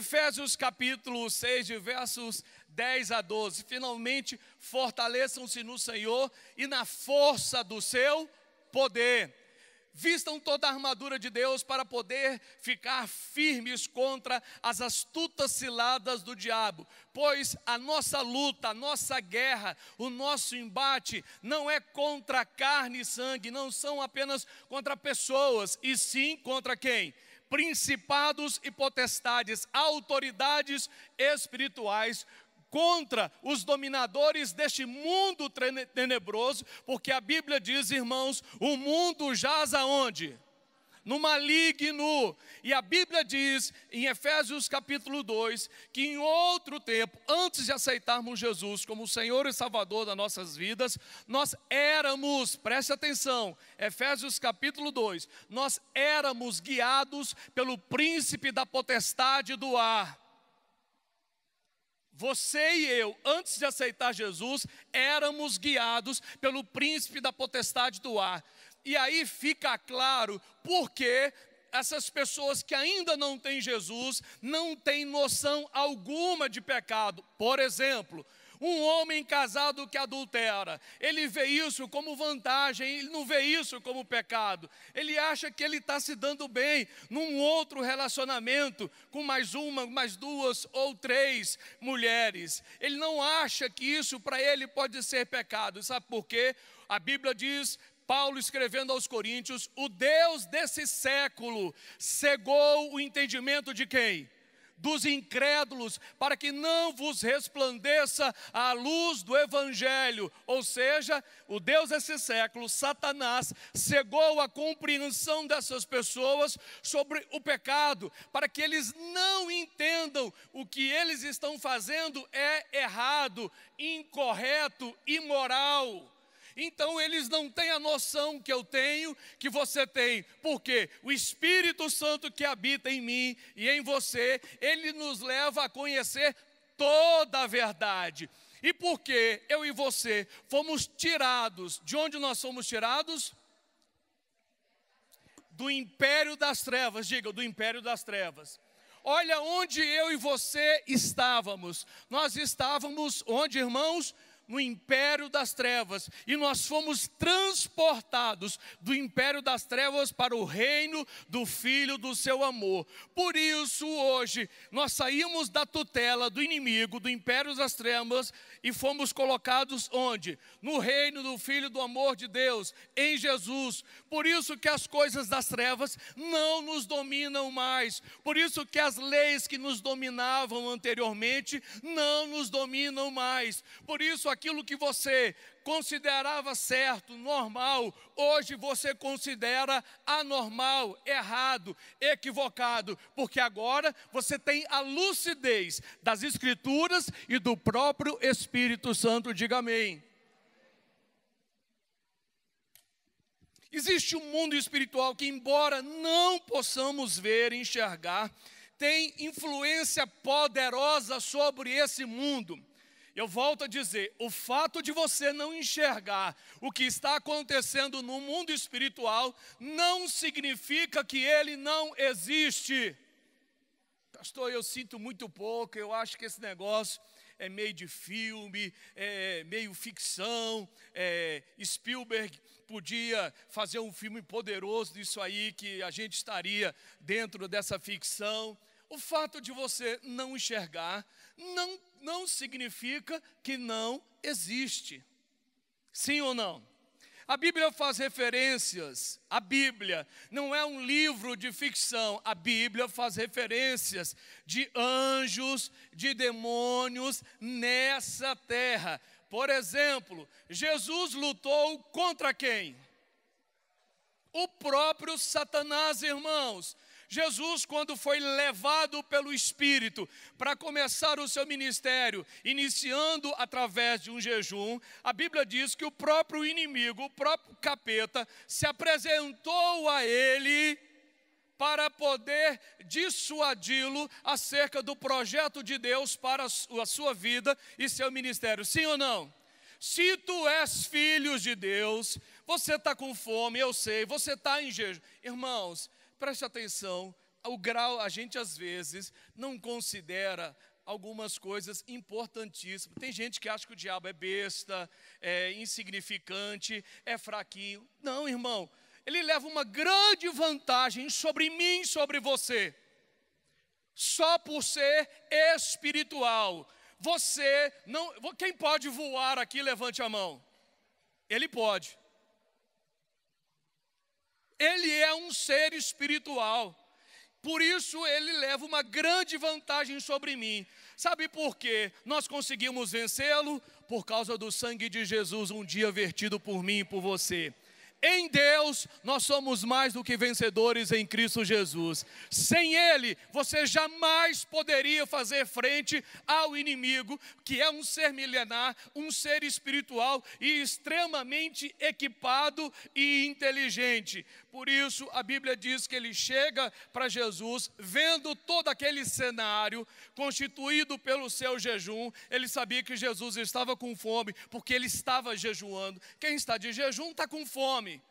Efésios capítulo 6, de versos 10 a 12. Finalmente, fortaleçam-se no Senhor e na força do seu poder. Vistam toda a armadura de Deus para poder ficar firmes contra as astutas ciladas do diabo. Pois a nossa luta, a nossa guerra, o nosso embate não é contra carne e sangue, não são apenas contra pessoas, e sim contra quem? Principados e potestades, autoridades espirituais, contra os dominadores deste mundo tenebroso, porque a Bíblia diz, irmãos, o mundo jaz aonde? No maligno. E a Bíblia diz, em Efésios capítulo 2, que em outro tempo, antes de aceitarmos Jesus como o Senhor e Salvador das nossas vidas, nós éramos, preste atenção, Efésios capítulo 2, nós éramos guiados pelo príncipe da potestade do ar. Você e eu, antes de aceitar Jesus, éramos guiados pelo príncipe da potestade do ar. E aí fica claro porque essas pessoas que ainda não têm Jesus, não têm noção alguma de pecado. Por exemplo, um homem casado que adultera, ele vê isso como vantagem, ele não vê isso como pecado. Ele acha que ele está se dando bem num outro relacionamento com mais uma, mais duas ou três mulheres. Ele não acha que isso para ele pode ser pecado. Sabe por quê? A Bíblia diz, Paulo escrevendo aos Coríntios, o Deus desse século cegou o entendimento de quem? Dos incrédulos, para que não vos resplandeça a luz do Evangelho. Ou seja, o Deus desse século, Satanás, cegou a compreensão dessas pessoas sobre o pecado, para que eles não entendam o que eles estão fazendo é errado, incorreto, imoral. Então eles não têm a noção que eu tenho, que você tem, porque o Espírito Santo que habita em mim e em você, ele nos leva a conhecer toda a verdade. E porque eu e você fomos tirados, de onde nós fomos tirados? Do império das trevas, diga, do império das trevas. Olha onde eu e você estávamos. Nós estávamos onde, irmãos? No império das trevas, e nós fomos transportados do império das trevas para o reino do Filho do seu amor. Por isso hoje nós saímos da tutela do inimigo, do império das trevas, e fomos colocados onde? No reino do Filho do amor de Deus, em Jesus. Por isso que as coisas das trevas não nos dominam mais, por isso que as leis que nos dominavam anteriormente não nos dominam mais, por isso aquilo que você considerava certo, normal, hoje você considera anormal, errado, equivocado, porque agora você tem a lucidez das Escrituras e do próprio Espírito Santo, diga amém. Existe um mundo espiritual que, embora não possamos ver e enxergar, tem influência poderosa sobre esse mundo. Eu volto a dizer, o fato de você não enxergar o que está acontecendo no mundo espiritual não significa que ele não existe. Pastor, eu sinto muito pouco, eu acho que esse negócio é meio de filme, é meio ficção, Spielberg podia fazer um filme poderoso disso aí, que a gente estaria dentro dessa ficção. O fato de você não enxergar não significa que não existe. Sim ou não? A Bíblia faz referências, a Bíblia não é um livro de ficção, a Bíblia faz referências de anjos, de demônios nessa terra. Por exemplo, Jesus lutou contra quem? O próprio Satanás, irmãos. Jesus, quando foi levado pelo Espírito para começar o seu ministério, iniciando através de um jejum, a Bíblia diz que o próprio inimigo, o próprio capeta, se apresentou a ele para poder dissuadi-lo acerca do projeto de Deus para a sua vida e seu ministério. Sim ou não? Se tu és filho de Deus, você está com fome, eu sei, você está em jejum. Irmãos, preste atenção, o grau, a gente às vezes não considera algumas coisas importantíssimas. Tem gente que acha que o diabo é besta, é insignificante, é fraquinho. Não, irmão, ele leva uma grande vantagem sobre mim, sobre você, só por ser espiritual. Você não, quem pode voar aqui, levante a mão. Ele pode. Ele é um ser espiritual. Por isso ele leva uma grande vantagem sobre mim. Sabe por quê? Nós conseguimos vencê-lo por causa do sangue de Jesus, um dia vertido por mim e por você. Em Deus, nós somos mais do que vencedores em Cristo Jesus. Sem Ele, você jamais poderia fazer frente ao inimigo, que é um ser milenar, um ser espiritual e extremamente equipado e inteligente. Por isso, a Bíblia diz que ele chega para Jesus, vendo todo aquele cenário constituído pelo seu jejum. Ele sabia que Jesus estava com fome, porque ele estava jejuando. Quem está de jejum está com fome.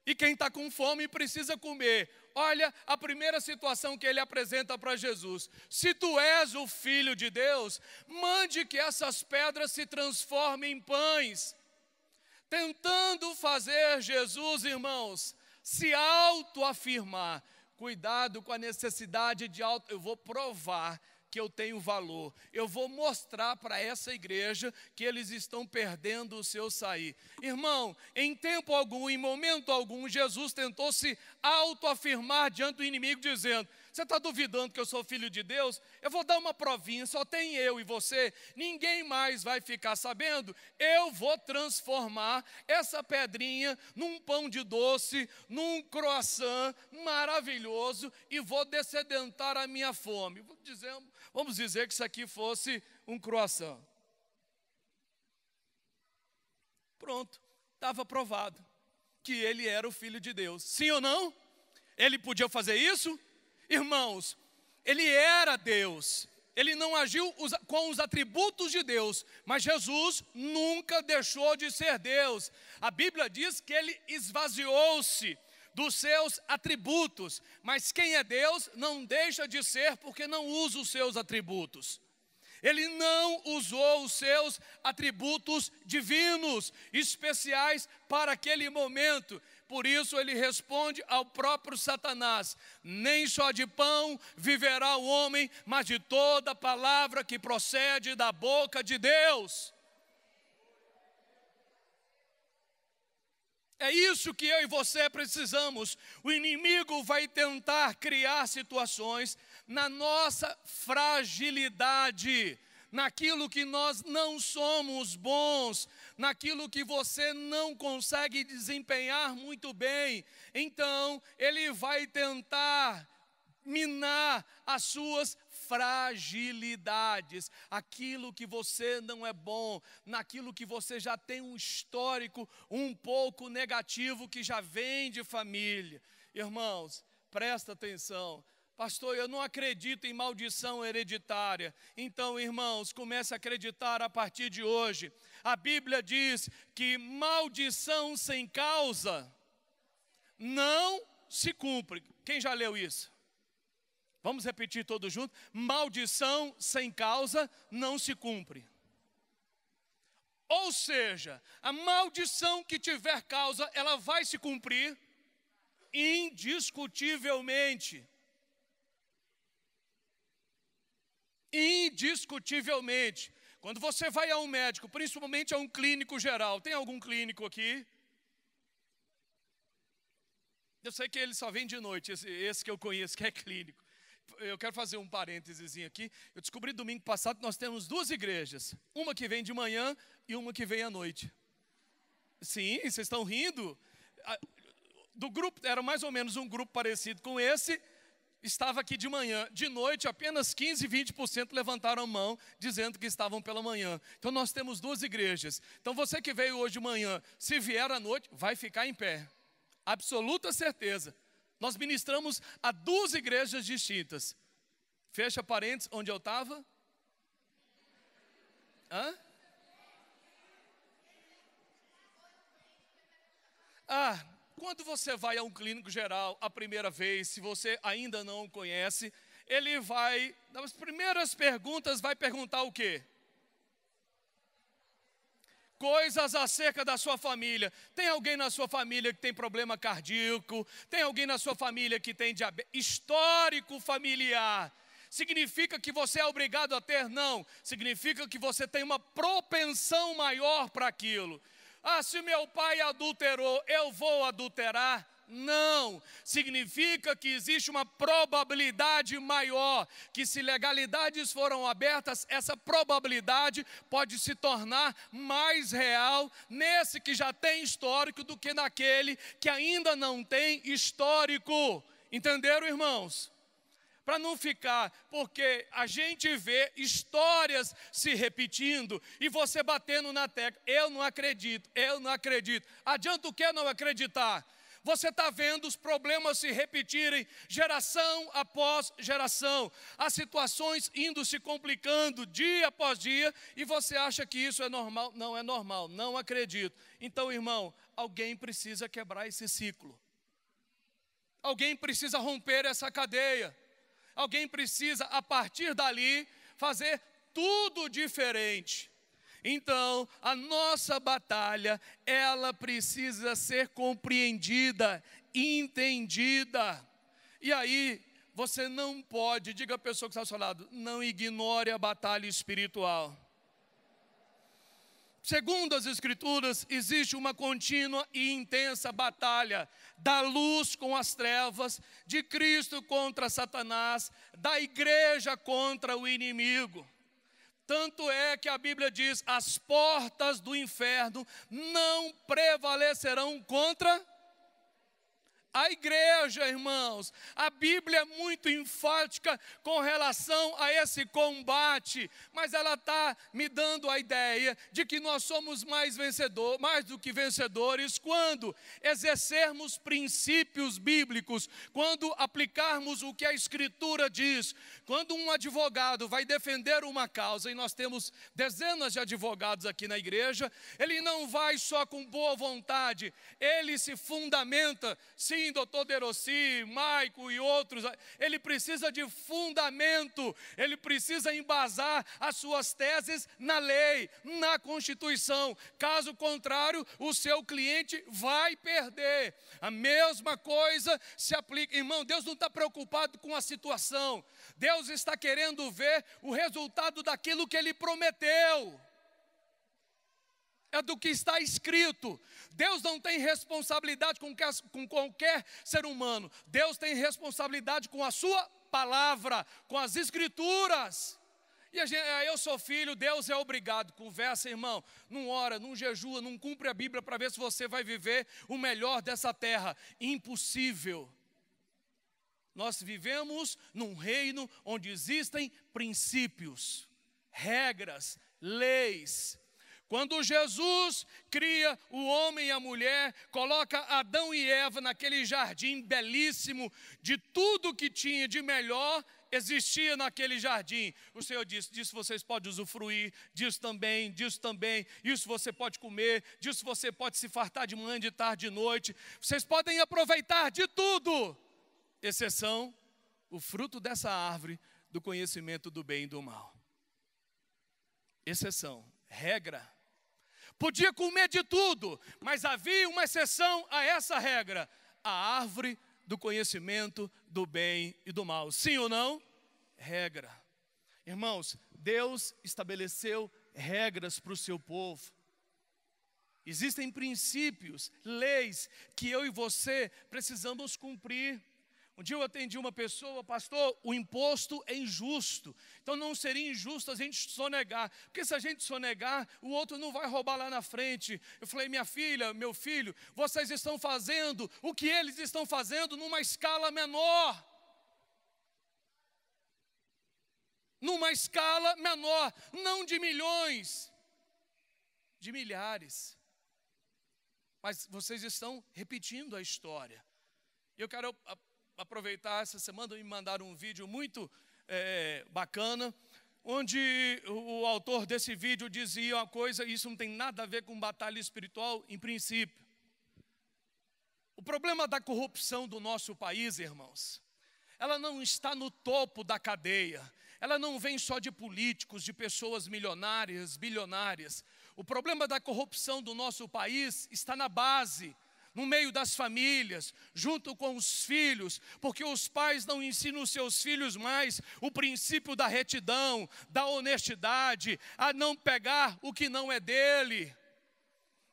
E quem está com fome precisa comer. Olha a primeira situação que ele apresenta para Jesus. Se tu és o Filho de Deus, mande que essas pedras se transformem em pães. Tentando fazer Jesus, irmãos, se autoafirmar. Cuidado com a necessidade de eu vou provar que eu tenho valor. Eu vou mostrar para essa igreja que eles estão perdendo o seu sair. Irmão, em tempo algum, em momento algum, Jesus tentou se autoafirmar diante do inimigo, dizendo: você está duvidando que eu sou filho de Deus? Eu vou dar uma provinha, só tem eu e você, ninguém mais vai ficar sabendo. Eu vou transformar essa pedrinha num pão de doce, num croissant maravilhoso e vou descedentar a minha fome. Vamos dizer que isso aqui fosse um croissant. Pronto, estava provado que ele era o Filho de Deus. Sim ou não? Ele podia fazer isso? Irmãos, ele era Deus, ele não agiu com os atributos de Deus, mas Jesus nunca deixou de ser Deus. A Bíblia diz que ele esvaziou-se dos seus atributos, mas quem é Deus não deixa de ser porque não usa os seus atributos. Ele não usou os seus atributos divinos, especiais para aquele momento. Por isso ele responde ao próprio Satanás: nem só de pão viverá o homem, mas de toda palavra que procede da boca de Deus. É isso que eu e você precisamos. O inimigo vai tentar criar situações na nossa fragilidade, naquilo que nós não somos bons, naquilo que você não consegue desempenhar muito bem. Então, ele vai tentar minar as suas fragilidades, aquilo que você não é bom, naquilo que você já tem um histórico um pouco negativo que já vem de família. Irmãos, presta atenção. Pastor, eu não acredito em maldição hereditária. Então, irmãos, comece a acreditar a partir de hoje. A Bíblia diz que maldição sem causa não se cumpre. Quem já leu isso? Vamos repetir todos juntos? Maldição sem causa não se cumpre. Ou seja, a maldição que tiver causa, ela vai se cumprir indiscutivelmente. Indiscutivelmente. Quando você vai a um médico, principalmente a um clínico geral, tem algum clínico aqui? Eu sei que ele só vem de noite, esse que eu conheço, que é clínico. Eu quero fazer um parênteses aqui. Eu descobri domingo passado que nós temos duas igrejas. Uma que vem de manhã e uma que vem à noite. Sim, vocês estão rindo? Do grupo, era mais ou menos um grupo parecido com esse, estava aqui de manhã. De noite, apenas 15, 20% levantaram a mão, dizendo que estavam pela manhã. Então, nós temos duas igrejas. Então, você que veio hoje de manhã, se vier à noite, vai ficar em pé. Absoluta certeza. Nós ministramos a duas igrejas distintas. Fecha parênteses, onde eu estava? quando você vai a um clínico geral a primeira vez, se você ainda não o conhece, ele vai, nas primeiras perguntas, vai perguntar o quê? Coisas acerca da sua família. Tem alguém na sua família que tem problema cardíaco? Tem alguém na sua família que tem diabetes? Histórico familiar. Significa que você é obrigado a ter? Não. Significa que você tem uma propensão maior para aquilo. Ah, se meu pai adulterou, eu vou adulterar? Não, significa que existe uma probabilidade maior, que se legalidades foram abertas, essa probabilidade pode se tornar mais real nesse que já tem histórico do que naquele que ainda não tem histórico. Entenderam, irmãos? Para não ficar, porque a gente vê histórias se repetindo e você batendo na tecla, eu não acredito, eu não acredito. Adianta o que não acreditar? Você está vendo os problemas se repetirem geração após geração, as situações indo se complicando dia após dia, e você acha que isso é normal? Não é normal, não acredito. Então, irmão, alguém precisa quebrar esse ciclo. Alguém precisa romper essa cadeia. Alguém precisa, a partir dali, fazer tudo diferente. Então, a nossa batalha, ela precisa ser compreendida, entendida. E aí, você não pode, diga a pessoa que está ao seu lado, não ignore a batalha espiritual. Segundo as Escrituras, existe uma contínua e intensa batalha da luz com as trevas, de Cristo contra Satanás, da igreja contra o inimigo. Tanto é que a Bíblia diz, as portas do inferno não prevalecerão contra a igreja, irmãos. A Bíblia é muito enfática com relação a esse combate, mas ela está me dando a ideia de que nós somos mais do que vencedores quando exercermos princípios bíblicos, quando aplicarmos o que a Escritura diz. Quando um advogado vai defender uma causa, e nós temos dezenas de advogados aqui na igreja, ele não vai só com boa vontade, ele se fundamenta, sim, doutor Derossi, Maico e outros, ele precisa de fundamento, ele precisa embasar as suas teses na lei, na Constituição. Caso contrário, o seu cliente vai perder. A mesma coisa se aplica. Irmão, Deus não está preocupado com a situação. Deus está querendo ver o resultado daquilo que Ele prometeu. É do que está escrito. Deus não tem responsabilidade com qualquer ser humano. Deus tem responsabilidade com a sua palavra, com as Escrituras. E eu sou filho, Deus é obrigado. Conversa, irmão, não ora, não jejua, não cumpre a Bíblia para ver se você vai viver o melhor dessa terra. Impossível. Nós vivemos num reino onde existem princípios, regras, leis. Quando Jesus cria o homem e a mulher, coloca Adão e Eva naquele jardim belíssimo, de tudo que tinha de melhor, existia naquele jardim. O Senhor disse, disso vocês podem usufruir, disso também, isso você pode comer, disso você pode se fartar de manhã, de tarde, de noite. Vocês podem aproveitar de tudo, exceção o fruto dessa árvore do conhecimento do bem e do mal. Exceção, regra. Podia comer de tudo, mas havia uma exceção a essa regra: a árvore do conhecimento do bem e do mal. Sim ou não? Regra. Irmãos, Deus estabeleceu regras para o seu povo. Existem princípios, leis que eu e você precisamos cumprir. Um dia eu atendi uma pessoa, pastor, o imposto é injusto, então não seria injusto a gente sonegar, porque se a gente sonegar, o outro não vai roubar lá na frente. Eu falei, minha filha, meu filho, vocês estão fazendo o que eles estão fazendo numa escala menor. Numa escala menor, não de milhões, de milhares. Mas vocês estão repetindo a história. Eu quero aproveitar essa semana e me mandaram um vídeo muito bacana, onde o autor desse vídeo dizia uma coisa, e isso não tem nada a ver com batalha espiritual em princípio. O problema da corrupção do nosso país, irmãos, ela não está no topo da cadeia. Ela não vem só de políticos, de pessoas milionárias, bilionárias. O problema da corrupção do nosso país está na base, no meio das famílias, junto com os filhos, porque os pais não ensinam os seus filhos mais o princípio da retidão, da honestidade, a não pegar o que não é dele.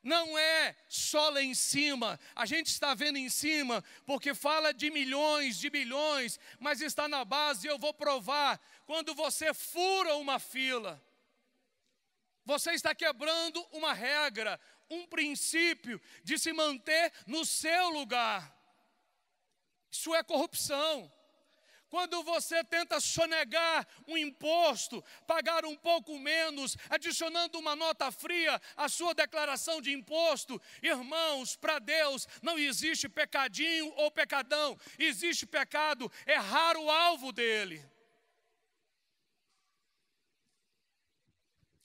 Não é só lá em cima, a gente está vendo em cima, porque fala de milhões, de bilhões, mas está na base. Eu vou provar, quando você fura uma fila, você está quebrando uma regra, um princípio de se manter no seu lugar. Isso é corrupção. Quando você tenta sonegar um imposto, pagar um pouco menos, adicionando uma nota fria à sua declaração de imposto, irmãos, para Deus não existe pecadinho ou pecadão, existe pecado, é raro o alvo dele.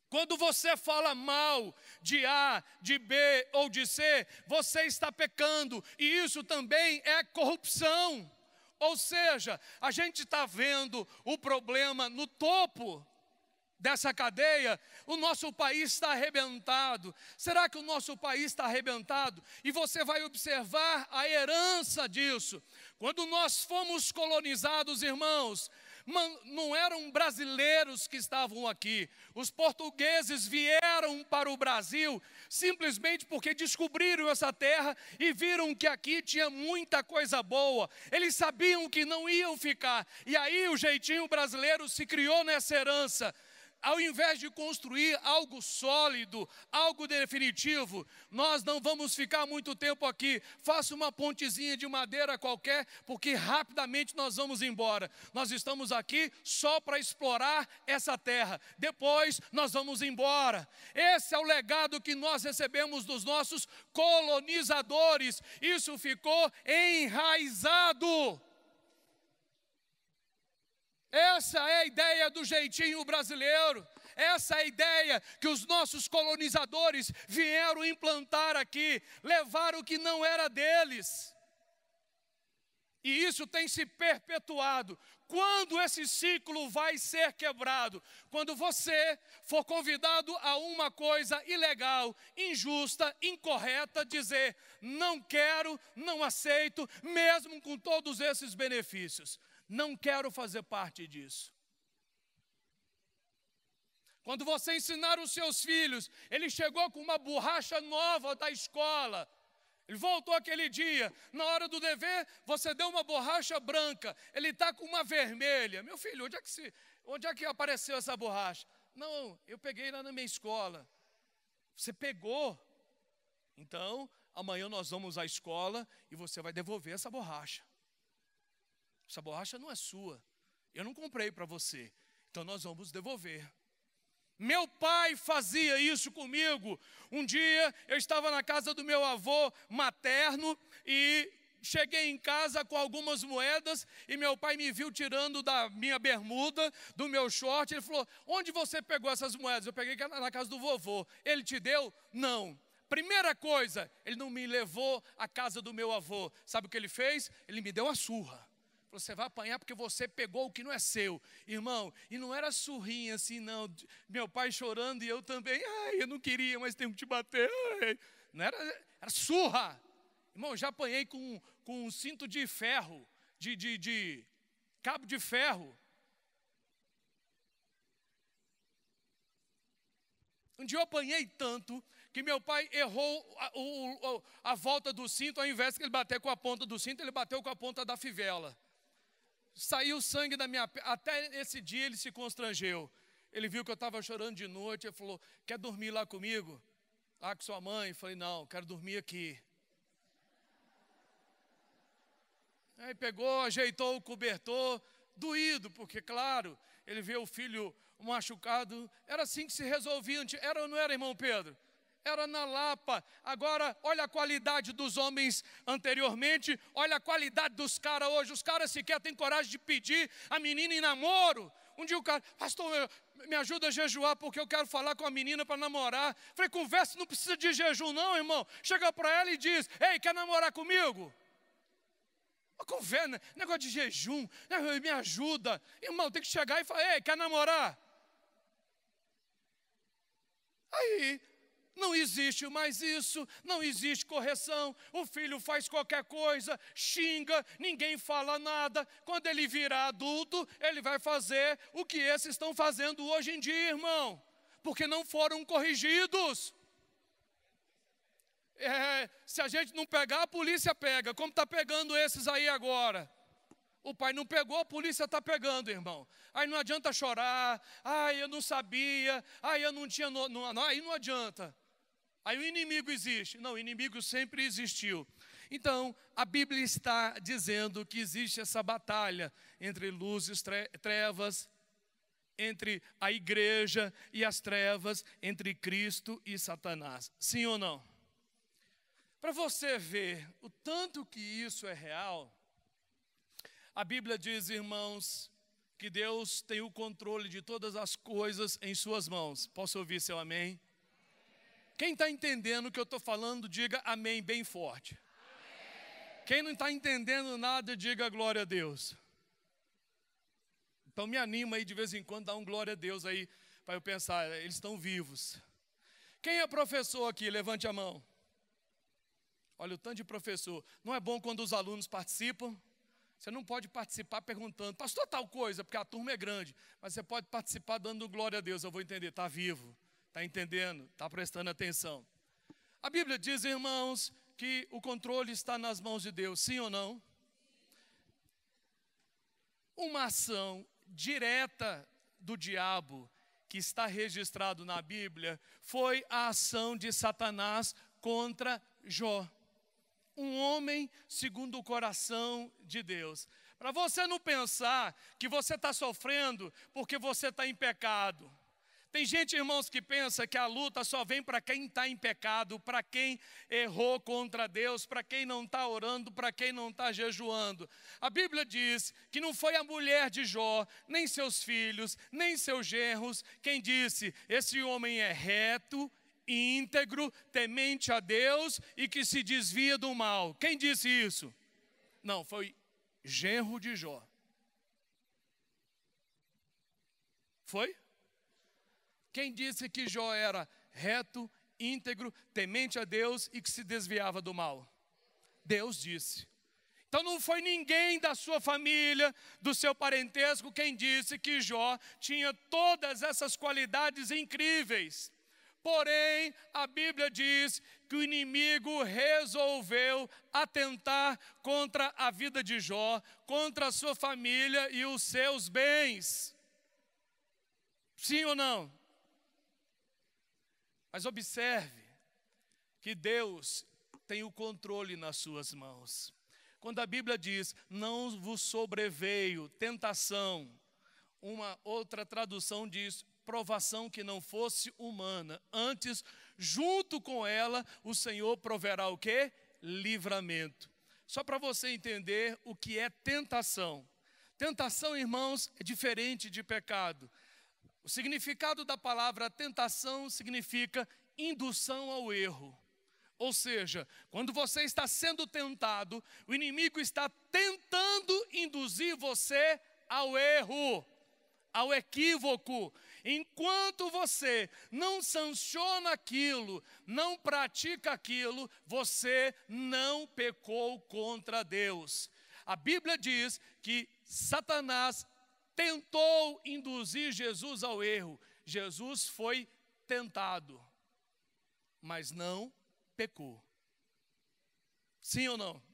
Quando você fala mal de A, de B ou de C, você está pecando, e isso também é corrupção. Ou seja, a gente está vendo o problema no topo dessa cadeia. O nosso país está arrebentado. Será que o nosso país está arrebentado? E você vai observar a herança disso. Quando nós fomos colonizados, irmãos, não eram brasileiros que estavam aqui. Os portugueses vieram para o Brasil simplesmente porque descobriram essa terra e viram que aqui tinha muita coisa boa. Eles sabiam que não iam ficar. E aí o jeitinho brasileiro se criou nessa herança. Ao invés de construir algo sólido, algo definitivo, nós não vamos ficar muito tempo aqui. Faça uma pontezinha de madeira qualquer, porque rapidamente nós vamos embora. Nós estamos aqui só para explorar essa terra. Depois nós vamos embora. Esse é o legado que nós recebemos dos nossos colonizadores. Isso ficou enraizado. Essa é a ideia do jeitinho brasileiro. Essa é a ideia que os nossos colonizadores vieram implantar aqui. Levaram o que não era deles. E isso tem se perpetuado. Quando esse ciclo vai ser quebrado? Quando você for convidado a uma coisa ilegal, injusta, incorreta, dizer: não quero, não aceito, mesmo com todos esses benefícios. Não quero fazer parte disso. Quando você ensinar os seus filhos, ele chegou com uma borracha nova da escola. Ele voltou aquele dia, na hora do dever, você deu uma borracha branca, ele está com uma vermelha. Meu filho, onde é que apareceu essa borracha? Não, eu peguei lá na minha escola. Você pegou? Então, amanhã nós vamos à escola e você vai devolver essa borracha. Essa borracha não é sua, eu não comprei para você, então nós vamos devolver. Meu pai fazia isso comigo. Um dia eu estava na casa do meu avô materno e cheguei em casa com algumas moedas e meu pai me viu tirando da minha bermuda, do meu short. Ele falou: onde você pegou essas moedas? Eu peguei na casa do vovô. Ele te deu? Não. Primeira coisa, ele não me levou à casa do meu avô. Sabe o que ele fez? Ele me deu uma surra. Você vai apanhar porque você pegou o que não é seu. Irmão, e não era surrinha assim, não. Meu pai chorando e eu também. Ai, eu não queria, mas tenho que te bater. Ai. Não era surra. Irmão, já apanhei com um cinto de ferro, de cabo de ferro. Um dia eu apanhei tanto que meu pai errou a volta do cinto. Ao invés de ele bater com a ponta do cinto, ele bateu com a ponta da fivela. Saiu sangue da minha perna. Até esse dia ele se constrangeu. Ele viu que eu estava chorando de noite. Ele falou: quer dormir lá comigo? Lá com sua mãe? Eu falei: não, quero dormir aqui. Aí pegou, ajeitou o cobertor, doído, porque claro, ele vê o filho machucado. Era assim que se resolvia. Era ou não era, irmão Pedro? Era na lapa. Agora, olha a qualidade dos homens anteriormente, olha a qualidade dos caras hoje. Os caras sequer têm coragem de pedir a menina em namoro. Um dia o cara, pastor, me ajuda a jejuar porque eu quero falar com a menina para namorar. Falei, conversa, não precisa de jejum não, irmão. Chega para ela e diz, ei, quer namorar comigo? Conversa, negócio de jejum, me ajuda. Irmão, tem que chegar e falar, ei, quer namorar? Aí, não existe mais isso, não existe correção. O filho faz qualquer coisa, xinga, ninguém fala nada. Quando ele virar adulto, ele vai fazer o que esses estão fazendo hoje em dia, irmão. Porque não foram corrigidos. Se a gente não pegar, a polícia pega, como está pegando esses aí agora. O pai não pegou, a polícia está pegando, irmão. Aí não adianta chorar, eu não sabia, eu não tinha, aí não adianta. Aí o inimigo existe. Não, o inimigo sempre existiu. Então, a Bíblia está dizendo que existe essa batalha entre luz e trevas, entre a igreja e as trevas, entre Cristo e Satanás. Sim ou não? Para você ver o tanto que isso é real, a Bíblia diz, irmãos, que Deus tem o controle de todas as coisas em suas mãos. Posso ouvir seu amém? Quem está entendendo o que eu estou falando, diga amém bem forte. Amém. Quem não está entendendo nada, diga glória a Deus. Então me anima aí de vez em quando, dá um glória a Deus aí, para eu pensar, eles estão vivos. Quem é professor aqui? Levante a mão. Olha o tanto de professor. Não é bom quando os alunos participam? Você não pode participar perguntando, pastor, tal coisa, porque a turma é grande. Mas você pode participar dando glória a Deus. Eu vou entender, está vivo, está entendendo, está prestando atenção. A Bíblia diz, irmãos, que o controle está nas mãos de Deus, sim ou não? Uma ação direta do diabo, que está registrado na Bíblia, foi a ação de Satanás contra Jó. Um homem segundo o coração de Deus. Para você não pensar que você está sofrendo porque você está em pecado. Tem gente, irmãos, que pensa que a luta só vem para quem está em pecado, para quem errou contra Deus, para quem não está orando, para quem não está jejuando. A Bíblia diz que não foi a mulher de Jó, nem seus filhos, nem seus genros, quem disse, esse homem é reto, íntegro, temente a Deus e que se desvia do mal. Quem disse isso? Não, foi genro de Jó. Foi? Quem disse que Jó era reto, íntegro, temente a Deus e que se desviava do mal? Deus disse. Então não foi ninguém da sua família, do seu parentesco, quem disse que Jó tinha todas essas qualidades incríveis. Porém, a Bíblia diz que o inimigo resolveu atentar contra a vida de Jó, contra a sua família e os seus bens. Sim ou não? Mas observe que Deus tem o controle nas suas mãos. Quando a Bíblia diz, não vos sobreveio tentação, uma outra tradução diz, provação que não fosse humana. Antes, junto com ela, o Senhor proverá o quê? Livramento. Só para você entender o que é tentação. Tentação, irmãos, é diferente de pecado. O significado da palavra tentação significa indução ao erro. Ou seja, quando você está sendo tentado, o inimigo está tentando induzir você ao erro, ao equívoco. Enquanto você não sanciona aquilo, não pratica aquilo, você não pecou contra Deus. A Bíblia diz que Satanás tentou induzir Jesus ao erro. Jesus foi tentado, mas não pecou. Sim ou não?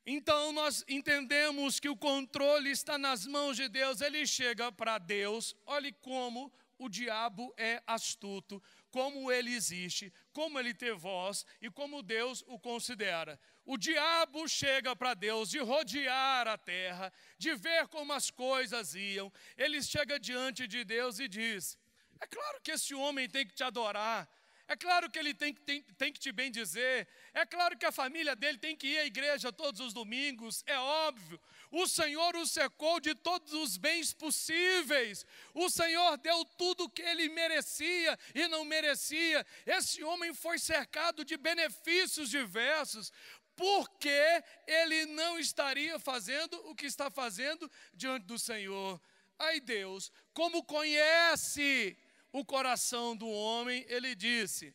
Então nós entendemos que o controle está nas mãos de Deus. Ele chega para Deus, olhe como o diabo é astuto, como ele existe, como ele tem voz e como Deus o considera. O diabo chega para Deus de rodear a terra, de ver como as coisas iam. Ele chega diante de Deus e diz, é claro que esse homem tem que te adorar. É claro que ele tem que te bem dizer. É claro que a família dele tem que ir à igreja todos os domingos. É óbvio. O Senhor o cercou de todos os bens possíveis. O Senhor deu tudo o que ele merecia e não merecia. Esse homem foi cercado de benefícios diversos. Por que ele não estaria fazendo o que está fazendo diante do Senhor? Ai, Deus, como conhece o coração do homem, ele disse,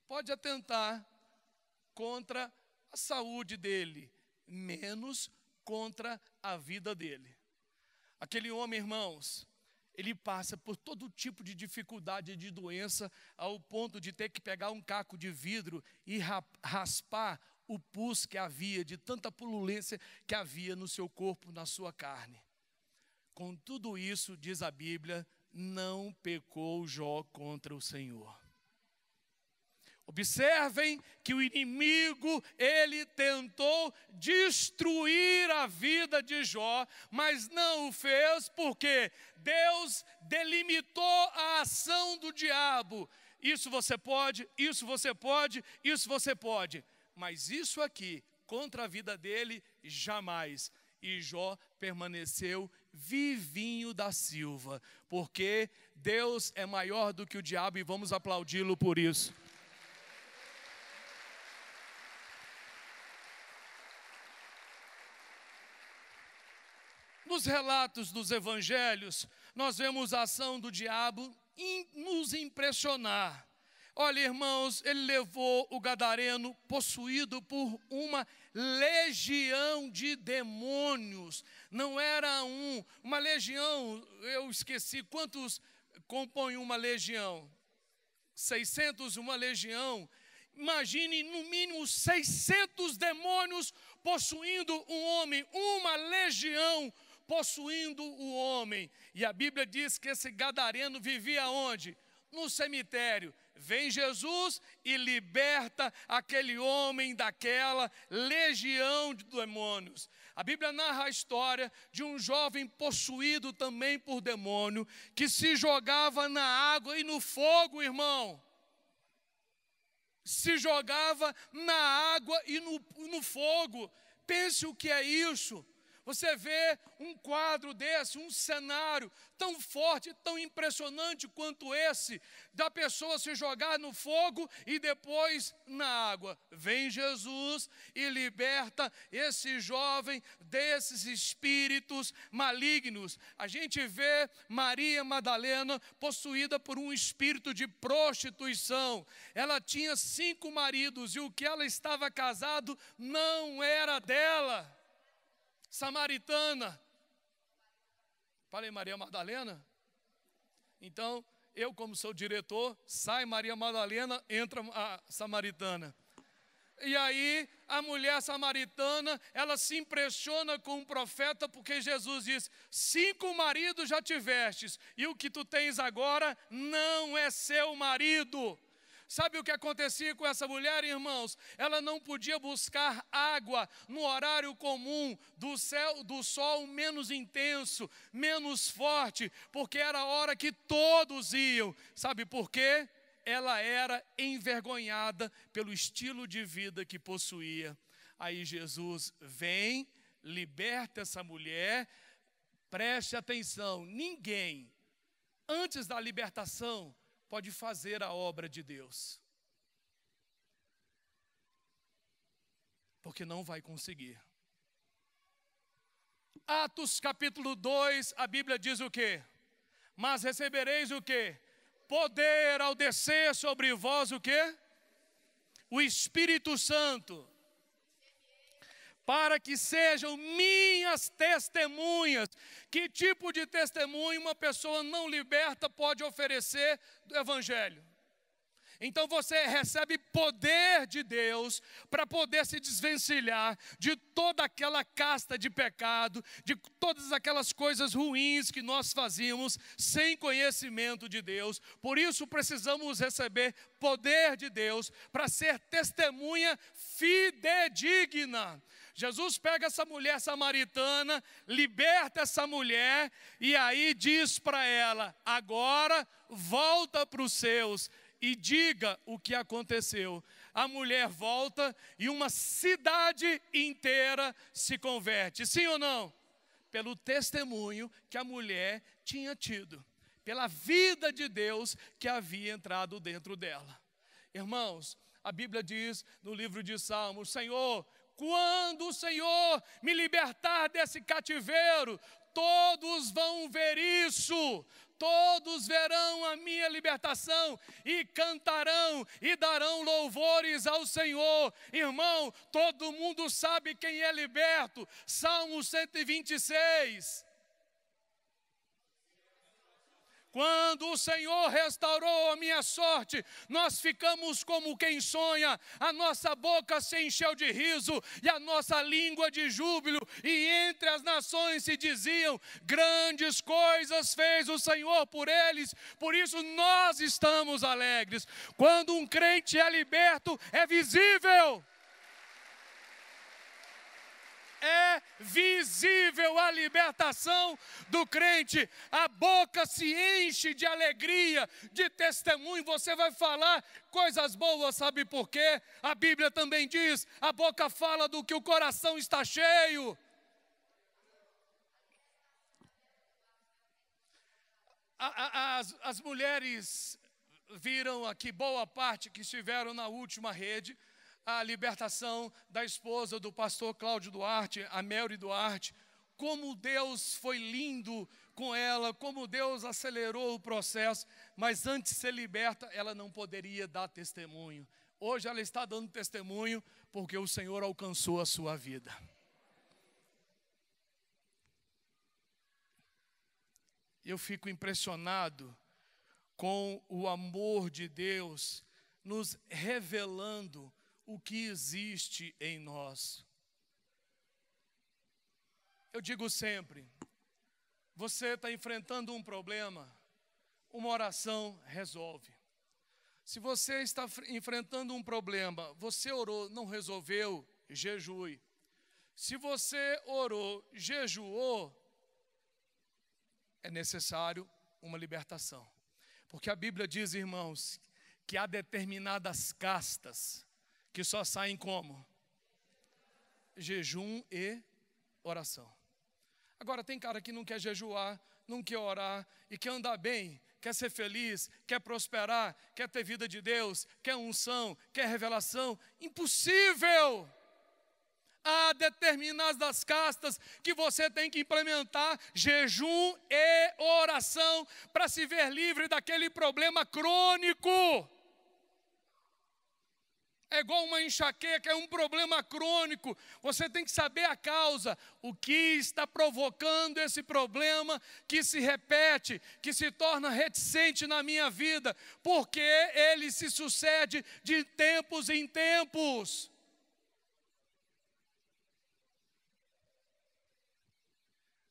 pode atentar contra a saúde dele, menos contra a vida dele. Aquele homem, irmãos, ele passa por todo tipo de dificuldade e de doença, ao ponto de ter que pegar um caco de vidro e raspar o pus que havia, de tanta pululência que havia no seu corpo, na sua carne. Com tudo isso, diz a Bíblia, não pecou Jó contra o Senhor. Observem que o inimigo, ele tentou destruir a vida de Jó, mas não o fez porque Deus delimitou a ação do diabo. Isso você pode, isso você pode, isso você pode. Mas isso aqui, contra a vida dele, jamais. E Jó permaneceu vivinho da Silva, porque Deus é maior do que o diabo e vamos aplaudi-lo por isso. Nos relatos dos evangelhos, nós vemos a ação do diabo nos impressionar. Olha, irmãos, ele levou o gadareno possuído por uma legião de demônios. Não era uma legião, eu esqueci quantos compõem uma legião. 600, uma legião. Imagine no mínimo 600 demônios possuindo um homem, uma legião possuindo o homem. E a Bíblia diz que esse gadareno vivia onde? No cemitério. Vem Jesus e liberta aquele homem daquela legião de demônios. A Bíblia narra a história de um jovem possuído também por demônio, que se jogava na água e no fogo, irmão. Se jogava na água e no fogo. Pense o que é isso. Você vê um quadro desse, um cenário tão forte, tão impressionante quanto esse, da pessoa se jogar no fogo e depois na água. Vem Jesus e liberta esse jovem desses espíritos malignos. A gente vê Maria Madalena possuída por um espírito de prostituição. Ela tinha 5 maridos e o que ela estava casado não era dela. Samaritana. Falei Maria Madalena? Então, eu como sou diretor, sai Maria Madalena, entra a samaritana. E aí, a mulher samaritana, ela se impressiona com o profeta, porque Jesus diz, 5 maridos já tivestes, e o que tu tens agora não é seu marido. Sabe o que acontecia com essa mulher, irmãos? Ela não podia buscar água no horário comum do sol menos intenso, menos forte, porque era a hora que todos iam. Sabe por quê? Ela era envergonhada pelo estilo de vida que possuía. Aí Jesus vem, liberta essa mulher. Preste atenção, ninguém, antes da libertação, pode fazer a obra de Deus, porque não vai conseguir. Atos capítulo 2, a Bíblia diz o quê? Mas recebereis o quê? Poder ao descer sobre vós o quê? O Espírito Santo, para que sejam minhas testemunhas. Que tipo de testemunho uma pessoa não liberta pode oferecer do Evangelho? Então você recebe poder de Deus para poder se desvencilhar de toda aquela casta de pecado, de todas aquelas coisas ruins que nós fazíamos sem conhecimento de Deus. Por isso precisamos receber poder de Deus para ser testemunha fidedigna. Jesus pega essa mulher samaritana, liberta essa mulher e aí diz para ela, agora volta para os seus e diga o que aconteceu. A mulher volta e uma cidade inteira se converte. Sim ou não? Pelo testemunho que a mulher tinha tido, pela vida de Deus que havia entrado dentro dela. Irmãos, a Bíblia diz no livro de Salmos: Senhor, quando o Senhor me libertar desse cativeiro, todos vão ver isso, todos verão a minha libertação e cantarão e darão louvores ao Senhor. Irmão, todo mundo sabe quem é liberto. Salmo 126. Quando o Senhor restaurou a minha sorte, nós ficamos como quem sonha, a nossa boca se encheu de riso e a nossa língua de júbilo, e entre as nações se diziam: grandes coisas fez o Senhor por eles, por isso nós estamos alegres. Quando um crente é liberto, é visível. É visível a libertação do crente. A boca se enche de alegria, de testemunho. Você vai falar coisas boas, sabe por quê? A Bíblia também diz: a boca fala do que o coração está cheio. As mulheres viram aqui, boa parte que estiveram na última rede, a libertação da esposa do pastor Cláudio Duarte, a Mary Duarte, como Deus foi lindo com ela, como Deus acelerou o processo, mas antes de ser liberta, ela não poderia dar testemunho. Hoje ela está dando testemunho porque o Senhor alcançou a sua vida. Eu fico impressionado com o amor de Deus nos revelando o que existe em nós. Eu digo sempre, você está enfrentando um problema, uma oração resolve. Se você está enfrentando um problema, você orou, não resolveu, jejue. Se você orou, jejuou, é necessário uma libertação. Porque a Bíblia diz, irmãos, que há determinadas castas que só saem como? Jejum e oração. Agora tem cara que não quer jejuar, não quer orar e quer andar bem, quer ser feliz, quer prosperar, quer ter vida de Deus, quer unção, quer revelação. Impossível! Há determinadas castas que você tem que implementar jejum e oração para se ver livre daquele problema crônico. É igual uma enxaqueca, é um problema crônico. Você tem que saber a causa, o que está provocando esse problema que se repete, que se torna reticente na minha vida, porque ele se sucede de tempos em tempos.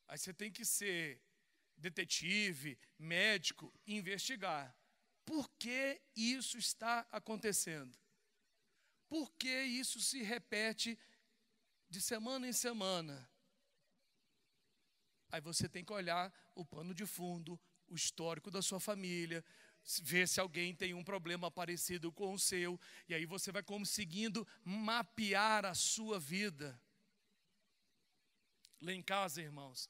Aí você tem que ser detetive, médico, investigar. Por que isso está acontecendo? Por que isso se repete de semana em semana? Aí você tem que olhar o pano de fundo, o histórico da sua família, ver se alguém tem um problema parecido com o seu, e aí você vai conseguindo mapear a sua vida. Lá em casa, irmãos,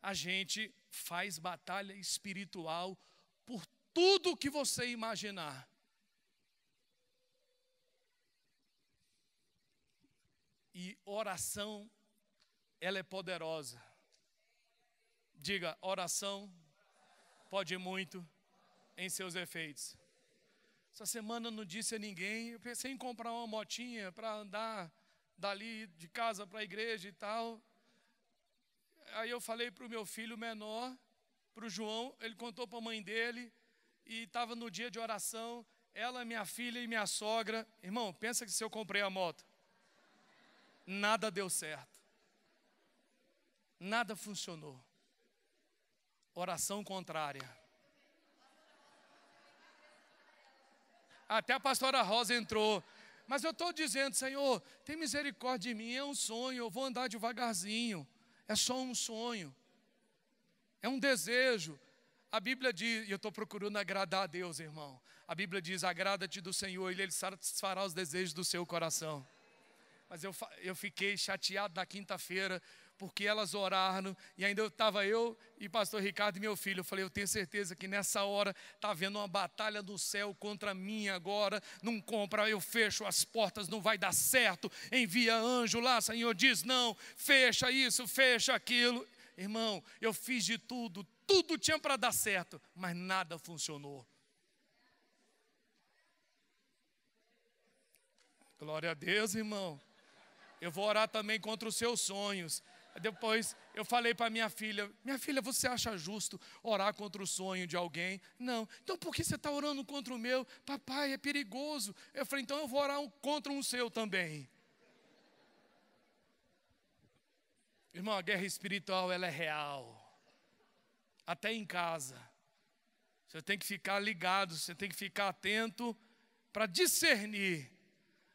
a gente faz batalha espiritual por tudo que você imaginar. E oração, ela é poderosa. Diga, oração pode muito em seus efeitos. Essa semana eu não disse a ninguém, eu pensei em comprar uma motinha para andar dali de casa para a igreja e tal. Aí eu falei para o meu filho menor, para o João, ele contou para a mãe dele, e estava no dia de oração, ela, minha filha e minha sogra. Irmão, pensa que se eu comprei a moto, nada deu certo. Nada funcionou. Oração contrária. Até a pastora Rosa entrou. Mas eu estou dizendo, Senhor, tem misericórdia de mim, é um sonho, eu vou andar devagarzinho. É só um sonho. É um desejo. a Bíblia diz, e eu estou procurando agradar a Deus, irmão. A Bíblia diz, agrada-te do Senhor, e Ele satisfará os desejos do seu coração. Mas eu fiquei chateado na quinta-feira, porque elas oraram, e ainda estava eu e pastor Ricardo e meu filho. Eu falei, eu tenho certeza que nessa hora está havendo uma batalha do céu contra mim agora. Não compra, eu fecho as portas, não vai dar certo. Envia anjo lá, Senhor diz não, fecha isso, fecha aquilo. Irmão, eu fiz de tudo, tudo tinha para dar certo, mas nada funcionou. Glória a Deus, irmão. Eu vou orar também contra os seus sonhos. Depois eu falei para minha filha, você acha justo orar contra o sonho de alguém? Não. Então por que você está orando contra o meu? Papai, é perigoso. Eu falei, então eu vou orar contra um seu também. Irmão, a guerra espiritual, ela é real. Até em casa. Você tem que ficar ligado, você tem que ficar atento para discernir.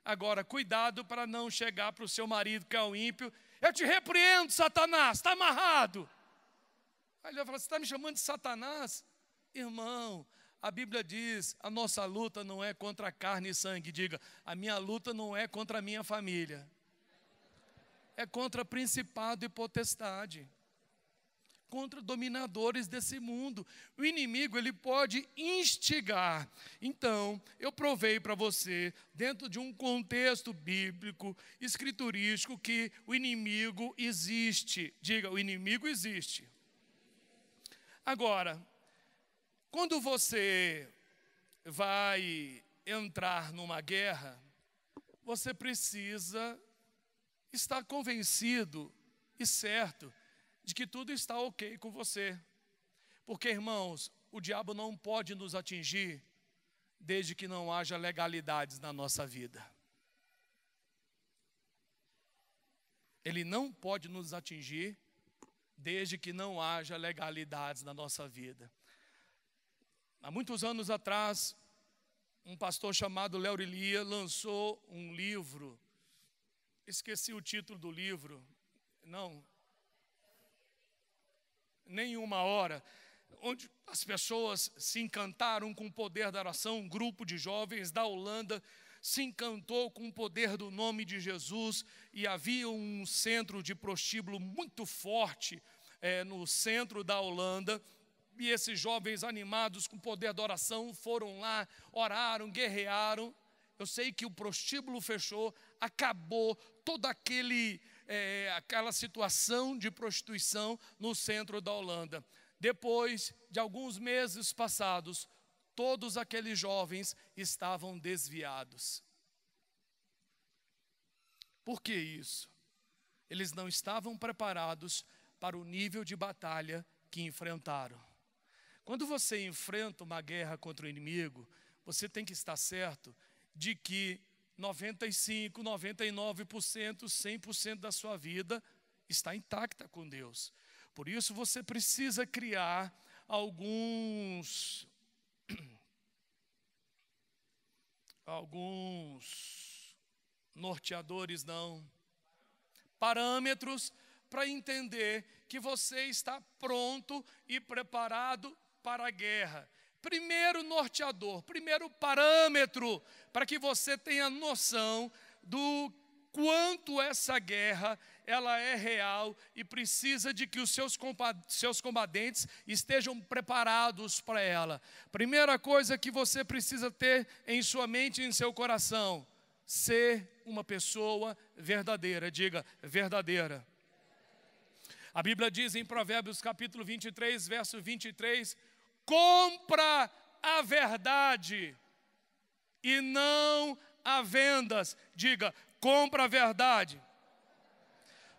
Agora, cuidado para não chegar para o seu marido, que é o ímpio. Eu te repreendo, Satanás, está amarrado. Aí ele vai falar, você está me chamando de Satanás? Irmão, a Bíblia diz, a nossa luta não é contra carne e sangue. Diga, a minha luta não é contra a minha família. É contra principado e potestade. Contra dominadores desse mundo. O inimigo, ele pode instigar. Então, eu provei para você, dentro de um contexto bíblico, escriturístico, que o inimigo existe. Diga, o inimigo existe. Agora, quando você vai entrar numa guerra, você precisa estar convencido e certo de que tudo está ok com você. Porque, irmãos, o diabo não pode nos atingir desde que não haja legalidades na nossa vida. Ele não pode nos atingir desde que não haja legalidades na nossa vida. Há muitos anos atrás, um pastor chamado Léo Lilia lançou um livro. Esqueci o título do livro. Não. Nenhuma hora, onde as pessoas se encantaram com o poder da oração. Um grupo de jovens da Holanda se encantou com o poder do nome de Jesus, e havia um centro de prostíbulo muito forte no centro da Holanda, e esses jovens animados com o poder da oração foram lá, oraram, guerrearam. Eu sei que o prostíbulo fechou, acabou toda aquela situação de prostituição no centro da Holanda. Depois de alguns meses passados, todos aqueles jovens estavam desviados. Por que isso? Eles não estavam preparados para o nível de batalha que enfrentaram. Quando você enfrenta uma guerra contra o inimigo, você tem que estar certo de que 95%, 99%, 100% da sua vida está intacta com Deus. Por isso você precisa criar alguns norteadores, parâmetros para entender que você está pronto e preparado para a guerra. Primeiro norteador, primeiro parâmetro para que você tenha noção do quanto essa guerra ela é real e precisa de que os seus combatentes estejam preparados para ela. Primeira coisa que você precisa ter em sua mente e em seu coração: ser uma pessoa verdadeira. Diga, verdadeira. A Bíblia diz em Provérbios capítulo 23, verso 23, compra a verdade e não a vendas. Diga, compra a verdade.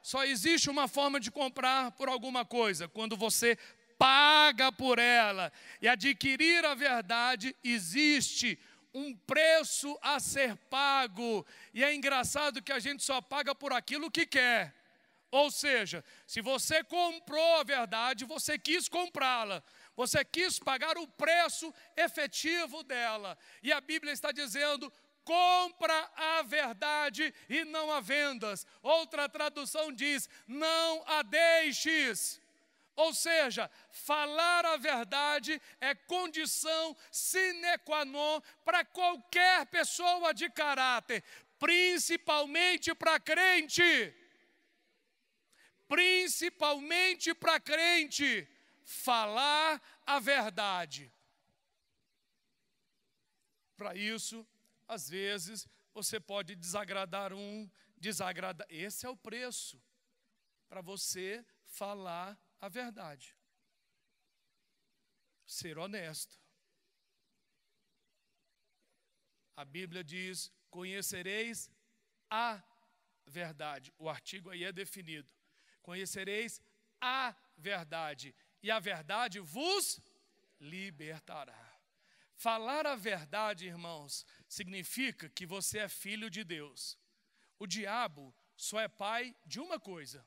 Só existe uma forma de comprar por alguma coisa: quando você paga por ela. E adquirir a verdade, existe um preço a ser pago. E é engraçado que a gente só paga por aquilo que quer. Ou seja, se você comprou a verdade, você quis comprá-la. Você quis pagar o preço efetivo dela. E a Bíblia está dizendo: compra a verdade e não a vendas. Outra tradução diz: não a deixes. Ou seja, falar a verdade é condição sine qua non para qualquer pessoa de caráter, principalmente para crente. Principalmente para crente, falar a verdade. Para isso, às vezes, você pode desagradar desagradar. Esse é o preço para você falar a verdade. Ser honesto. A Bíblia diz: conhecereis a verdade. O artigo aí é definido. Conhecereis a verdade, e a verdade vos libertará. Falar a verdade, irmãos, significa que você é filho de Deus. O diabo só é pai de uma coisa.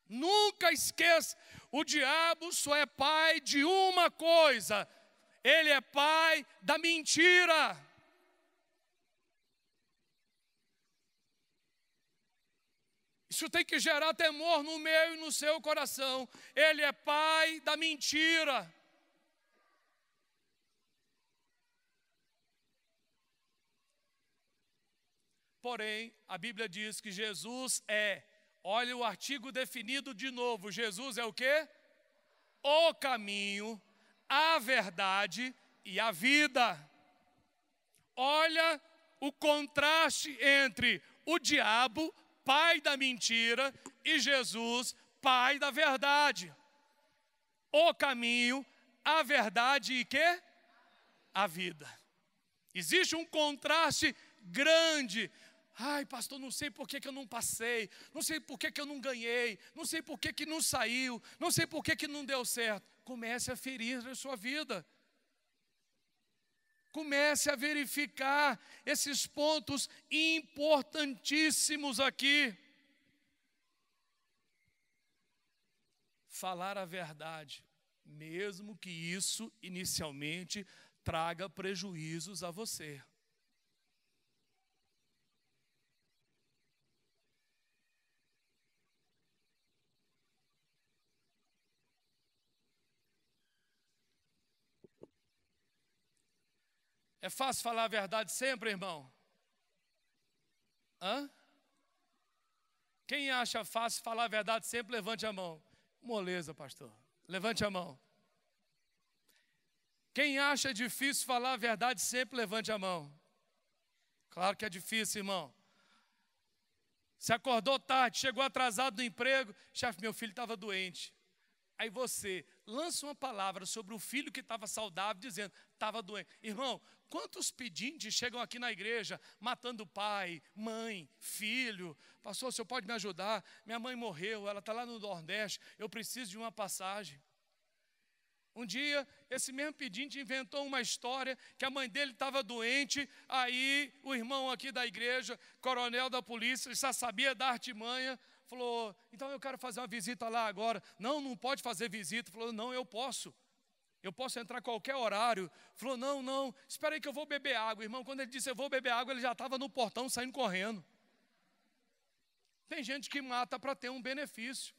Nunca esqueça, o diabo só é pai de uma coisa. Ele é pai da mentira. Isso tem que gerar temor no meu e no seu coração. Ele é pai da mentira. Porém, a Bíblia diz que Jesus olha o artigo definido de novo, Jesus é o quê? O caminho, a verdade e a vida. Olha o contraste entre o diabo, pai da mentira, e Jesus, pai da verdade. O caminho, a verdade e quê? A vida. Existe um contraste grande. Ai, pastor, não sei por que eu não passei, não sei por que eu não ganhei, não sei por que não saiu, não sei por que não deu certo. Comece a ferir a sua vida. Comece a verificar esses pontos importantíssimos aqui. Falar a verdade, mesmo que isso inicialmente traga prejuízos a você. É fácil falar a verdade sempre, irmão? Hã? Quem acha fácil falar a verdade sempre, levante a mão. Moleza, pastor. Levante a mão. Quem acha difícil falar a verdade sempre, levante a mão. Claro que é difícil, irmão. Você acordou tarde, chegou atrasado no emprego. Chefe, meu filho estava doente. Aí você lança uma palavra sobre o filho que estava saudável, dizendo, estava doente. Irmão, quantos pedintes chegam aqui na igreja, matando pai, mãe, filho? Pastor, o senhor pode me ajudar? Minha mãe morreu, ela está lá no Nordeste, eu preciso de uma passagem. Um dia, esse mesmo pedinte inventou uma história que a mãe dele estava doente, aí o irmão aqui da igreja, coronel da polícia, já sabia da artimanha, falou, então eu quero fazer uma visita lá agora. Não, não pode fazer visita. Falou, não, eu posso entrar a qualquer horário. Falou, não, espera aí que eu vou beber água. Irmão, quando ele disse eu vou beber água, ele já estava no portão saindo correndo. Tem gente que mata para ter um benefício.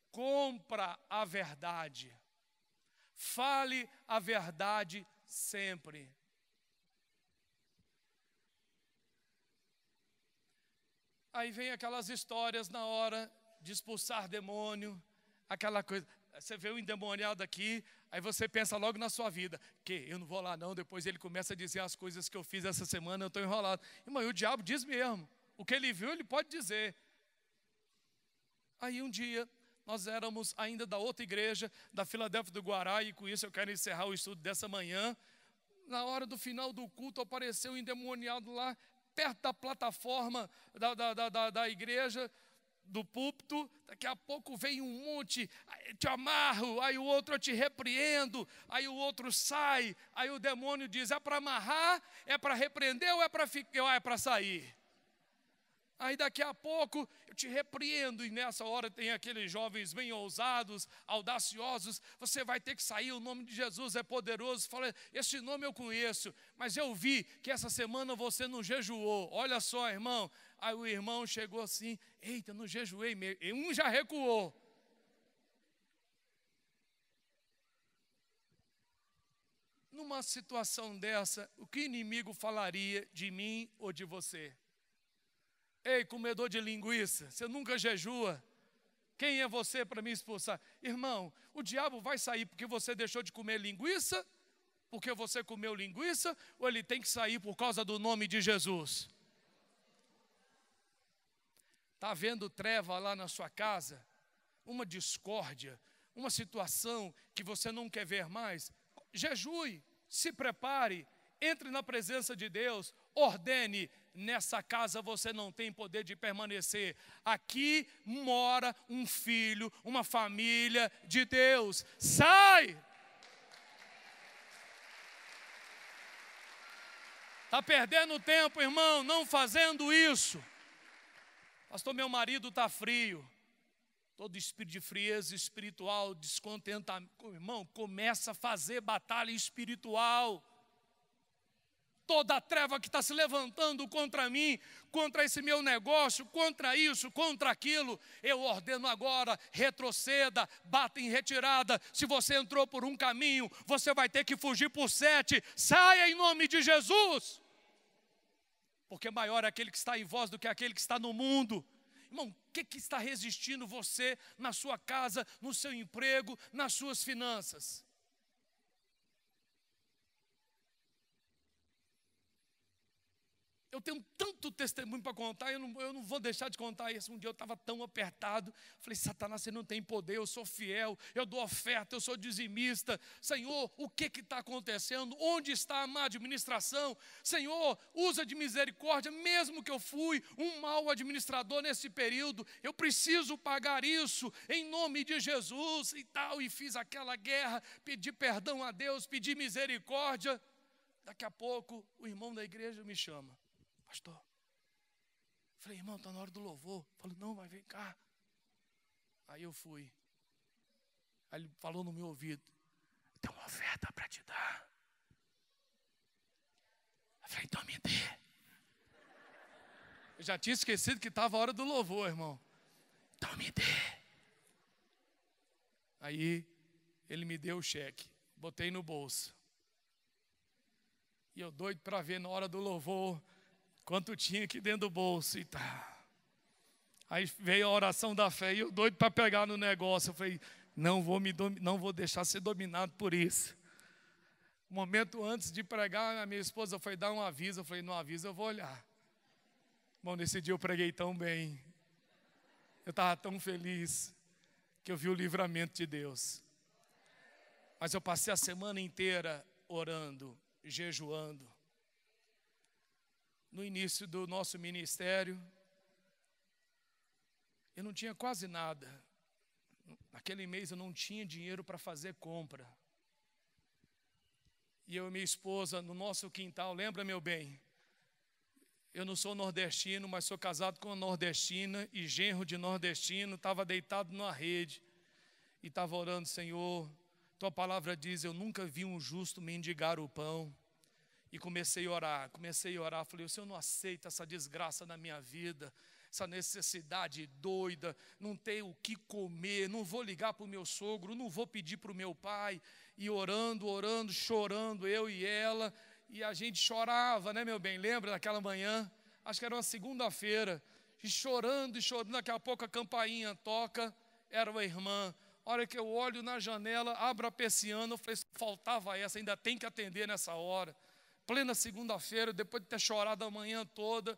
Compra a verdade. Fale a verdade sempre. Aí vem aquelas histórias na hora de expulsar demônio, aquela coisa. Você vê o endemoniado aqui, aí você pensa logo na sua vida. Eu não vou lá não, depois ele começa a dizer as coisas que eu fiz essa semana, eu estou enrolado. Irmão, e o diabo diz mesmo. O que ele viu, ele pode dizer. Aí um dia, nós éramos ainda da outra igreja, da Filadélfia do Guará, e com isso eu quero encerrar o estudo dessa manhã. Na hora do final do culto, apareceu um endemoniado lá, perto da plataforma da igreja, do púlpito. Daqui a pouco vem um monte, te amarro, aí o outro eu te repreendo, aí o outro sai, aí o demônio diz, é para amarrar, é para repreender ou é para sair? Aí daqui a pouco eu te repreendo, e nessa hora tem aqueles jovens bem ousados, audaciosos, você vai ter que sair, o nome de Jesus é poderoso. Fala, esse nome eu conheço, mas eu vi que essa semana você não jejuou. Olha só, irmão. Aí o irmão chegou assim, eita, não jejuei mesmo. E um já recuou. Numa situação dessa, o que o inimigo falaria de mim ou de você? Ei, comedor de linguiça, você nunca jejua. Quem é você para me expulsar? Irmão, o diabo vai sair porque você deixou de comer linguiça? Porque você comeu linguiça? Ou ele tem que sair por causa do nome de Jesus? Está havendo treva lá na sua casa? Uma discórdia? Uma situação que você não quer ver mais? Jejue, se prepare, entre na presença de Deus, ordene. Nessa casa você não tem poder de permanecer. Aqui mora um filho, uma família de Deus. Sai! Está perdendo tempo, irmão, não fazendo isso. Pastor, meu marido está frio. Todo espírito de frieza espiritual, descontentamento. Irmão, começa a fazer batalha espiritual. Toda a treva que está se levantando contra mim, contra esse meu negócio, contra isso, contra aquilo, eu ordeno agora, retroceda, bata em retirada. Se você entrou por um caminho, você vai ter que fugir por 7. Saia em nome de Jesus. Porque maior é aquele que está em vós do que aquele que está no mundo. Irmão, o que está resistindo você na sua casa, no seu emprego, nas suas finanças? Eu tenho tanto testemunho para contar, eu não vou deixar de contar isso. Um dia eu estava tão apertado, falei, Satanás, você não tem poder, eu sou fiel, eu dou oferta, eu sou dizimista. Senhor, o que está acontecendo? Onde está a má administração? Senhor, usa de misericórdia, mesmo que eu fui um mau administrador nesse período, eu preciso pagar isso, em nome de Jesus e tal. E fiz aquela guerra, pedi perdão a Deus, pedi misericórdia. Daqui a pouco, o irmão da igreja me chama. Pastor, falei, irmão, está na hora do louvor. Falei, não, mas vem cá. Aí eu fui. Aí ele falou no meu ouvido, tem uma oferta para te dar. Eu falei, então me dê. Eu já tinha esquecido que estava a hora do louvor, irmão. Então me dê. Aí ele me deu o cheque, botei no bolso. E eu doido para ver na hora do louvor quanto tinha aqui dentro do bolso e tá. Aí veio a oração da fé e eu doido para pegar no negócio. Eu falei, não vou deixar ser dominado por isso. Um momento antes de pregar, a minha esposa foi dar um aviso. Eu falei, no aviso eu vou olhar. Bom, nesse dia eu preguei tão bem. Eu estava tão feliz que eu vi o livramento de Deus. Mas eu passei a semana inteira orando, jejuando. No início do nosso ministério, eu não tinha quase nada. Naquele mês eu não tinha dinheiro para fazer compra. E eu e minha esposa, no nosso quintal, lembra, meu bem? Eu não sou nordestino, mas sou casado com uma nordestina e genro de nordestino. Estava deitado numa rede e estava orando, Senhor, tua palavra diz, eu nunca vi um justo mendigar o pão. E comecei a orar, falei, o Senhor não aceita essa desgraça na minha vida, essa necessidade doida, não tenho o que comer, não vou ligar para o meu sogro, não vou pedir para o meu pai, e orando, chorando, eu e ela, e a gente chorava, né, meu bem, lembra daquela manhã? Acho que era uma segunda-feira, e chorando, daqui a pouco a campainha toca, era uma irmã. A hora que eu olho na janela, abro a persiana, eu falei, faltava essa, ainda tem que atender nessa hora. Plena segunda-feira, depois de ter chorado a manhã toda,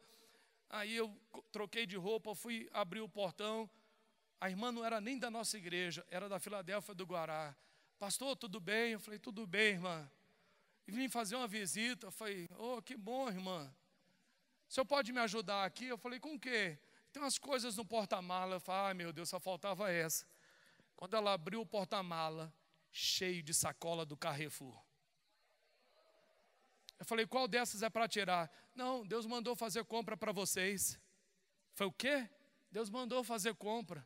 aí eu troquei de roupa, fui abrir o portão. A irmã não era nem da nossa igreja, era da Filadélfia do Guará. Pastor, tudo bem? Eu falei, tudo bem, irmã. E vim fazer uma visita. Eu falei, oh, que bom, irmã. O senhor pode me ajudar aqui? Eu falei, com o quê? Tem umas coisas no porta-mala. Eu falei, ai meu Deus, só faltava essa. Quando ela abriu o porta-mala, cheio de sacola do Carrefour. Eu falei, qual dessas é para tirar? Não, Deus mandou fazer compra para vocês. Foi o quê? Deus mandou fazer compra.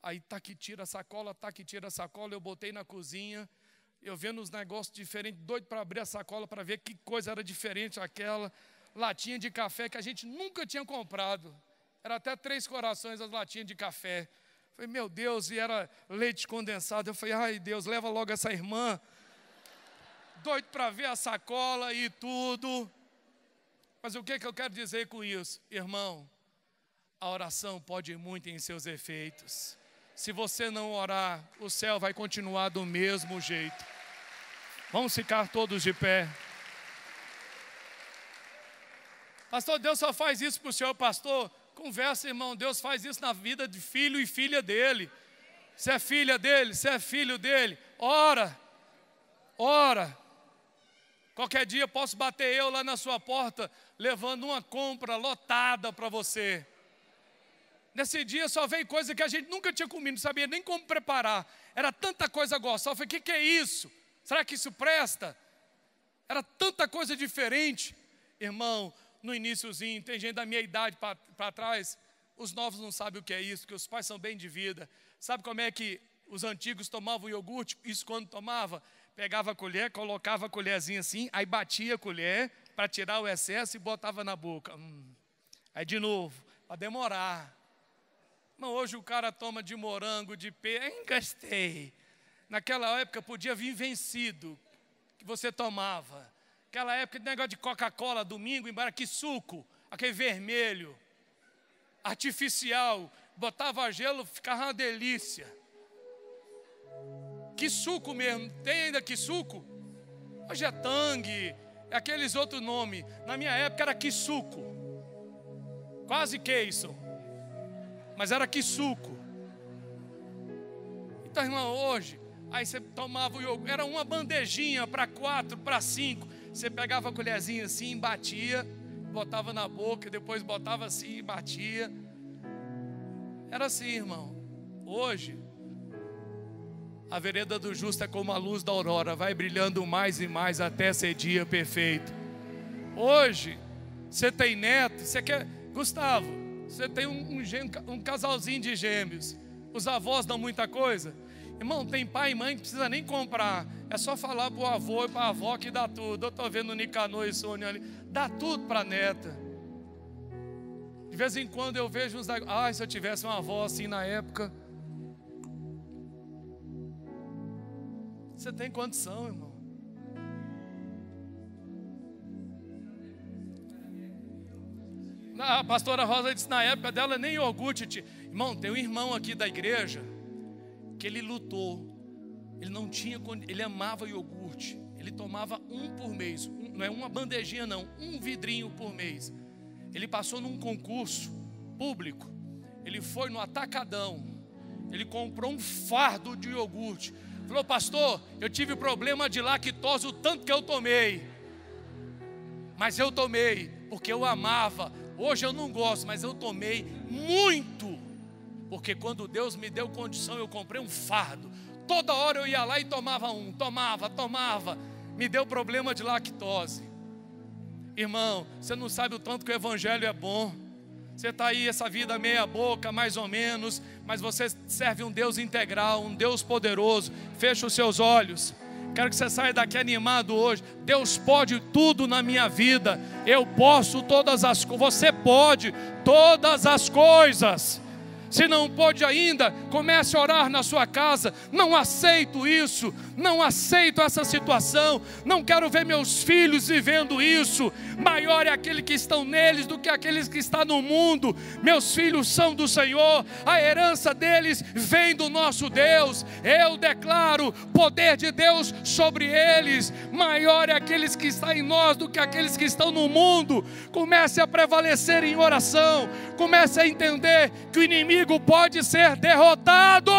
Aí tá que tira a sacola, tá que tira a sacola. Eu botei na cozinha, eu vendo uns negócios diferentes, doido para abrir a sacola para ver que coisa era diferente aquela. Latinha de café que a gente nunca tinha comprado. Era até 3 corações as latinhas de café. Falei, meu Deus, e era leite condensado. Eu falei, ai Deus, leva logo essa irmã. Doido para ver a sacola e tudo. Mas o que eu quero dizer com isso? Irmão, a oração pode ir muito em seus efeitos. Se você não orar, o céu vai continuar do mesmo jeito. Vamos ficar todos de pé. Pastor, Deus só faz isso para o senhor, pastor. Conversa, irmão, Deus faz isso na vida de filho e filha dele. Você é filha dele, você é filho dele. Ora, ora. Qualquer dia posso bater eu lá na sua porta, levando uma compra lotada para você. Nesse dia só veio coisa que a gente nunca tinha comido, não sabia nem como preparar. Era tanta coisa gostosa. Eu falei, o que é isso? Será que isso presta? Era tanta coisa diferente. Irmão, no iniciozinho, tem gente da minha idade para trás, os novos não sabem o que é isso, porque os pais são bem de vida. Sabe como é que os antigos tomavam iogurte? Isso quando tomava, pegava a colher, colocava a colherzinha assim, aí batia a colher para tirar o excesso e botava na boca. Aí de novo, para demorar. Mas hoje o cara toma de morango, de pera, gastei. Naquela época podia vir vencido, que você tomava. Aquela época de negócio de Coca-Cola, domingo, embora que suco, aquele vermelho, artificial, botava gelo, ficava uma delícia. Que suco mesmo, tem ainda que suco? Hoje é Tang, é aqueles outros nomes. Na minha época era que suco, quase que isso, mas era que suco. Então, irmão, hoje, aí você tomava o iogurte, era uma bandejinha para 4, para 5. Você pegava a colherzinha assim, batia, botava na boca, depois botava assim, batia. Era assim, irmão. Hoje, a vereda do justo é como a luz da aurora, vai brilhando mais e mais até ser dia perfeito. Hoje, você tem neto, você quer... Gustavo, você tem um casalzinho de gêmeos. Os avós dão muita coisa. Irmão, tem pai e mãe que não precisa nem comprar. É só falar para o avô e para a avó que dá tudo. Eu estou vendo o Nicanor e Sônia ali. Dá tudo para a neta. De vez em quando eu vejo uns... Ai, se eu tivesse uma avó assim na época. Você tem condição, irmão. A pastora Rosa disse na época dela nem iogurte tinha. Irmão, tem um irmão aqui da igreja que ele lutou, ele não tinha, ele amava iogurte, ele tomava um por mês, não é uma bandejinha não, um vidrinho por mês. Ele passou num concurso público, ele foi no Atacadão, ele comprou um fardo de iogurte, falou, pastor, eu tive problema de lactose o tanto que eu tomei, mas eu tomei, porque eu amava. Hoje eu não gosto, mas eu tomei muito, porque quando Deus me deu condição, eu comprei um fardo. Toda hora eu ia lá e tomava um, tomava. Me deu problema de lactose. Irmão, você não sabe o tanto que o evangelho é bom. Você está aí, essa vida meia boca, mais ou menos, mas você serve um Deus integral, um Deus poderoso. Fecha os seus olhos. Quero que você saia daqui animado hoje. Deus pode tudo na minha vida. Eu posso todas as coisas. Você pode todas as coisas. Se não pode ainda, comece a orar na sua casa. Não aceito isso, não aceito essa situação, não quero ver meus filhos vivendo isso. Maior é aquele que estão neles do que aqueles que estão no mundo. Meus filhos são do Senhor, a herança deles vem do nosso Deus. Eu declaro poder de Deus sobre eles. Maior é aqueles que estão em nós do que aqueles que estão no mundo. Comece a prevalecer em oração, comece a entender que o inimigo pode ser derrotado.